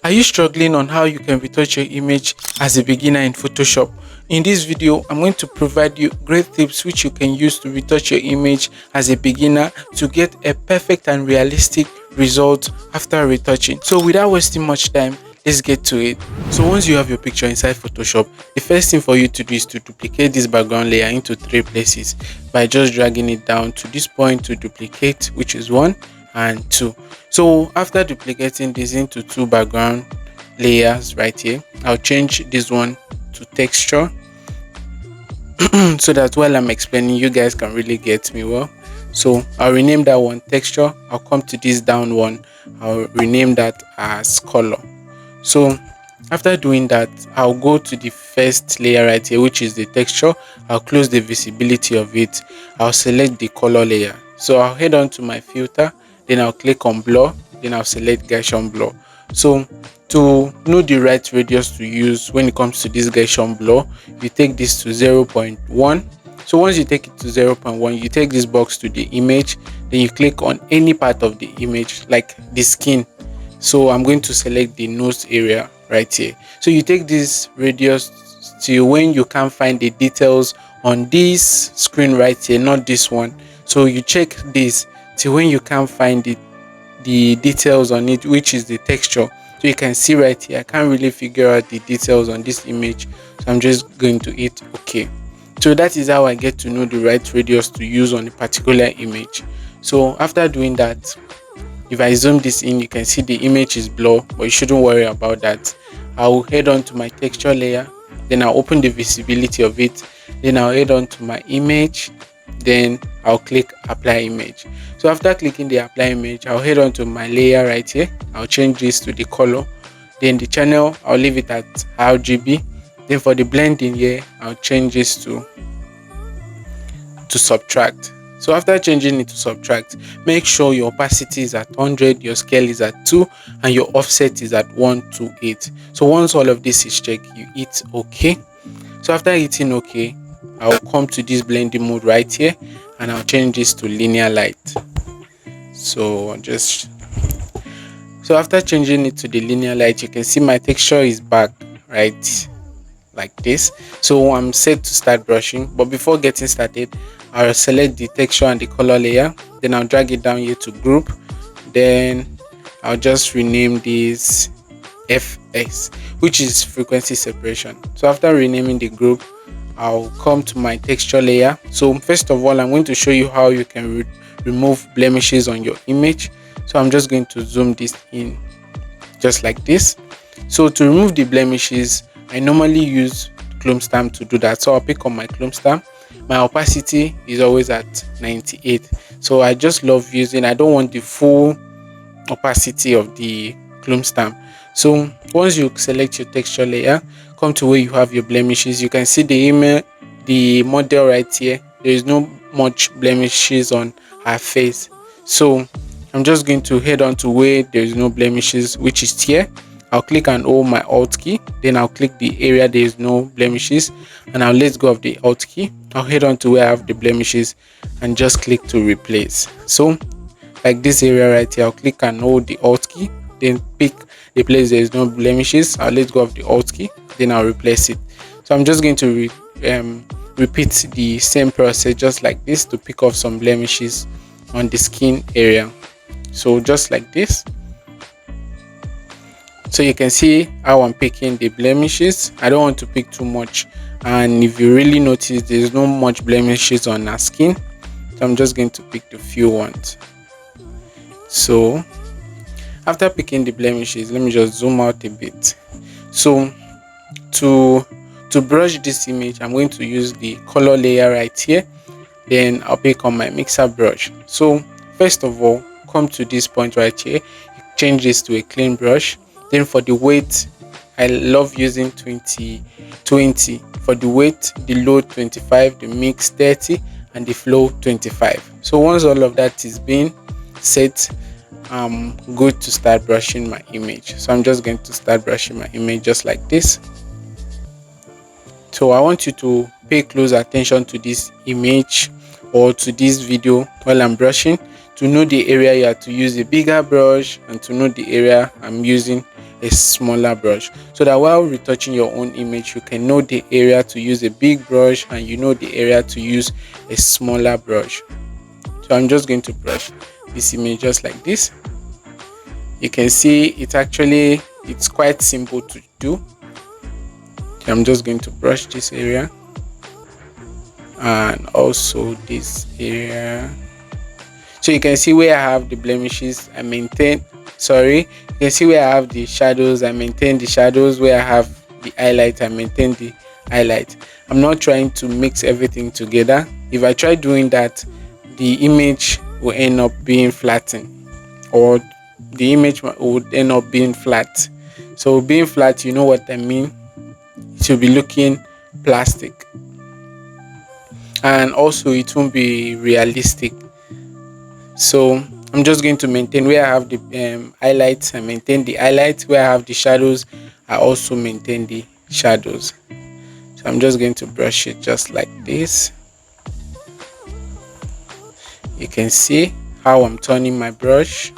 Are you struggling on how you can retouch your image as a beginner in Photoshop? In this video, I'm going to provide you great tips which you can use to retouch your image as a beginner to get a perfect and realistic result after retouching. So without wasting much time, let's get to it. So once you have your picture inside Photoshop, the first thing for you to do is to duplicate this background layer into 3 places by just dragging it down to this point to duplicate, which is 1 and 2. So after duplicating this into 2 background layers right here, I'll change this one to texture so that while I'm explaining, you guys can really get me well. So I'll rename that one texture. I'll come to this down one, I'll rename that as color. So after doing that, I'll go to the first layer right here, which is the texture. I'll close the visibility of it. I'll select the color layer. So I'll head on to my filter, then I'll click on blur, then I'll select Gaussian blur. So to know the right radius to use when it comes to this Gaussian blur, you take this to 0.1. So once you take it to 0.1, you take this box to the image, then you click on any part of the image like the skin. So I'm going to select the nose area right here. So you take this radius till when you can't find the details on this screen right here, not this one. So you check this till when you can't find the details on it, which is the texture. So you can see right here, I can't really figure out the details on this image. So I'm just going to hit OK. So that is how I get to know the right radius to use on a particular image. So after doing that, if I zoom this in, you can see the image is blurred, but you shouldn't worry about that. I'll head on to my texture layer, then I'll open the visibility of it, then I'll head on to my image, then I'll click apply image. So after clicking the apply image, I'll head on to my layer right here. I'll change this to the color, then the channel I'll leave it at RGB. Then for the blending here, I'll change this to subtract. So after changing it to subtract, make sure your opacity is at 100, your scale is at 2, and your offset is at 128. So once all of this is checked, you hit OK. So after hitting OK, I'll come to this blending mode right here, and I'll change this to linear light. So after changing it to the linear light, you can see my texture is back right like this. So I'm set to start brushing, but before getting started, I'll select the texture and the color layer, then I'll drag it down here to group, then I'll just rename this FS, which is frequency separation. So after renaming the group, I'll come to my texture layer. So first of all, I'm going to show you how you can remove blemishes on your image. So I'm just going to zoom this in just like this. So to remove the blemishes, I normally use clone stamp to do that. So I'll pick on my clone stamp. My opacity is always at 98. So I just love using, I don't want the full opacity of the clone stamp. So once you select your texture layer, come to where you have your blemishes. You can see the model right here. There is no much blemishes on her face. So I'm just going to head on to where there is no blemishes, which is here. I'll click and hold my Alt key, then I'll click the area there is no blemishes, and I'll let go of the Alt key. I'll head on to where I have the blemishes and just click to replace. So like this area right here, I'll click and hold the Alt key, then pick the place there is no blemishes. I'll let go of the Alt key, then I'll replace it. So I'm just going to repeat the same process just like this to pick off some blemishes on the skin area. So just like this. So you can see how I'm picking the blemishes. I don't want to pick too much, and if you really notice, there's no much blemishes on our skin, so I'm just going to pick the few ones. So after picking the blemishes, let me just zoom out a bit. So to brush this image, I'm going to use the color layer right here, then I'll pick on my mixer brush. So first of all, come to this point right here, change this to a clean brush. Then for the weight, I love using 20. For the weight, the load 25, the mix 30, and the flow 25. So once all of that is being set, I'm good to start brushing my image. So I'm just going to start brushing my image just like this. So I want you to pay close attention to this image or to this video while I'm brushing to know the area you have to use a bigger brush and to know the area I'm using a smaller brush, so that while retouching your own image, you can know the area to use a big brush and you know the area to use a smaller brush. So I'm just going to brush this image just like this. You can see it's quite simple to do. I'm just going to brush this area and also this area. So you can see where I have the blemishes, I maintain. Sorry, you can see where I have the shadows, I maintain the shadows. Where I have the highlight, I maintain the highlight. I'm not trying to mix everything together. If I try doing that, the image will end up being flattened, or the image would end up being flat. So being flat, you know what I mean? It should be looking plastic, and also it won't be realistic. So I'm just going to maintain where I have the highlights, I maintain the highlights. Where I have the shadows, I also maintain the shadows. So I'm just going to brush it just like this. You can see how I'm turning my brush.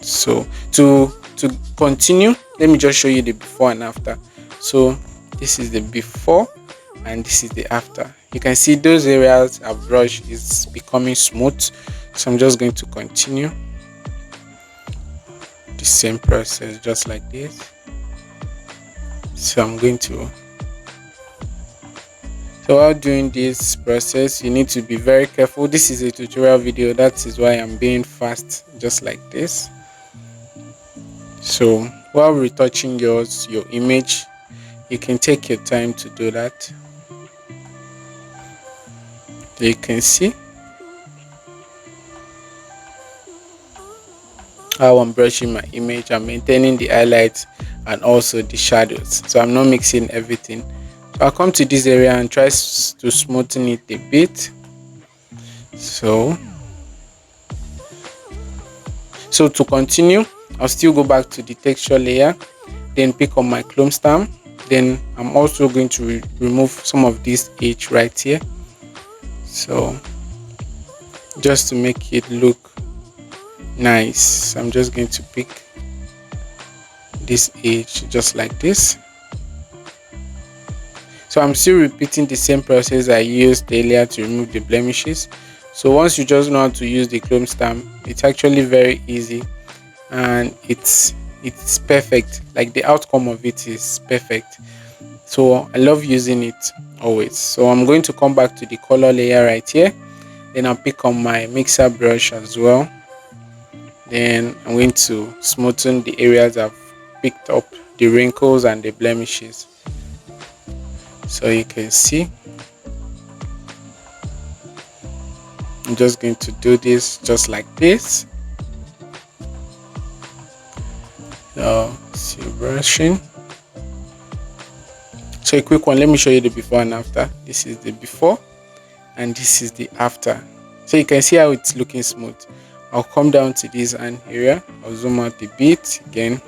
So to continue, let me just show you the before and after. So this is the before and this is the after. You can see those areas I've brushed is becoming smooth. So I'm just going to continue the same process just like this. So I'm going to So while doing this process, you need to be very careful. This is a tutorial video, that is why I'm being fast just like this. So while retouching your image, you can take your time to do that. You can see how I'm brushing my image. I'm maintaining the highlights and also the shadows, so I'm not mixing everything. So I'll come to this area and try to smoothen it a bit. So to continue, I'll still go back to the texture layer, then pick up my clone stamp. Then I'm also going to remove some of this edge right here, so just to make it look nice, I'm just going to pick this edge just like this. So I'm still repeating the same process I used earlier to remove the blemishes. So once you just know how to use the clone stamp, it's actually very easy and it's perfect. Like, the outcome of it is perfect. So I love using it always. So I'm going to come back to the color layer right here. Then I'll pick on my mixer brush as well. Then I'm going to smoothen the areas I've picked up, the wrinkles and the blemishes. So you can see I'm just going to do this just like this. So see, brushing. So a quick one, let me show you the before and after. This is the before and this is the after. So you can see how it's looking smooth. I'll come down to this hand area, I'll zoom out a bit again,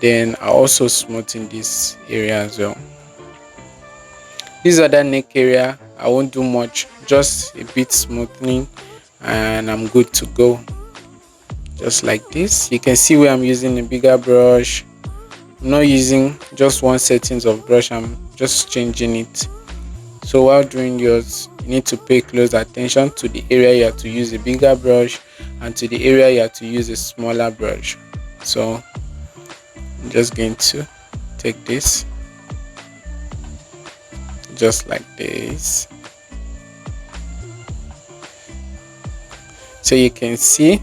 then I'll also smoothen this area as well. This other neck area, I won't do much, just a bit smoothing and I'm good to go. Just like this. You can see where I'm using a bigger brush. I'm not using just one settings of brush, I'm just changing it. So while doing yours, you need to pay close attention to the area you have to use a bigger brush and to the area you have to use a smaller brush. So I'm just going to take this just like this. So you can see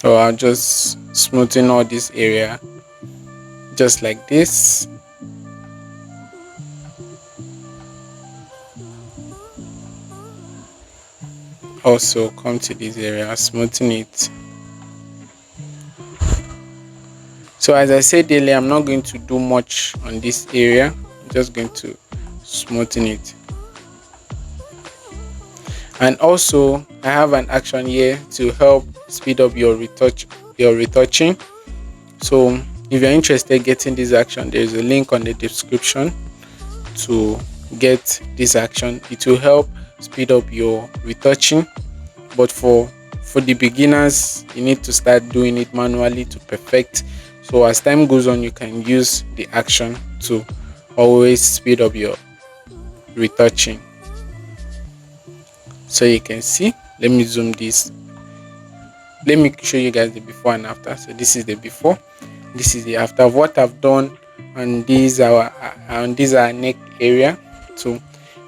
I'll just smoothen all this area just like this. Also come to this area, smoothen it. So as I said earlier, I'm not going to do much on this area, I'm just going to smoothen it. And also I have an action here to help speed up your retouching. So if you're interested in getting this action, there is a link on the description to get this action. It will help speed up your retouching. But for the beginners, you need to start doing it manually to perfect. So as time goes on, you can use the action to always speed up your retouching. So you can see, let me zoom this, let me show you guys the before and after. So this is the before, this is the after of what I've done. And these are neck area. So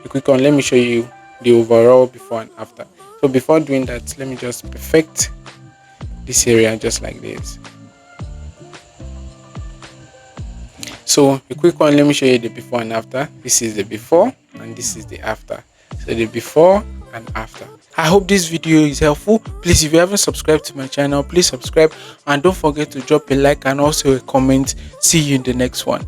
a quick one, let me show you the overall before and after. So before doing that, let me just perfect this area just like this. So a quick one, let me show you the before and after. This is the before and this is the after. So the before and after. I hope this video is helpful. Please, if you haven't subscribed to my channel, please subscribe and don't forget to drop a like and also a comment. See you in the next one.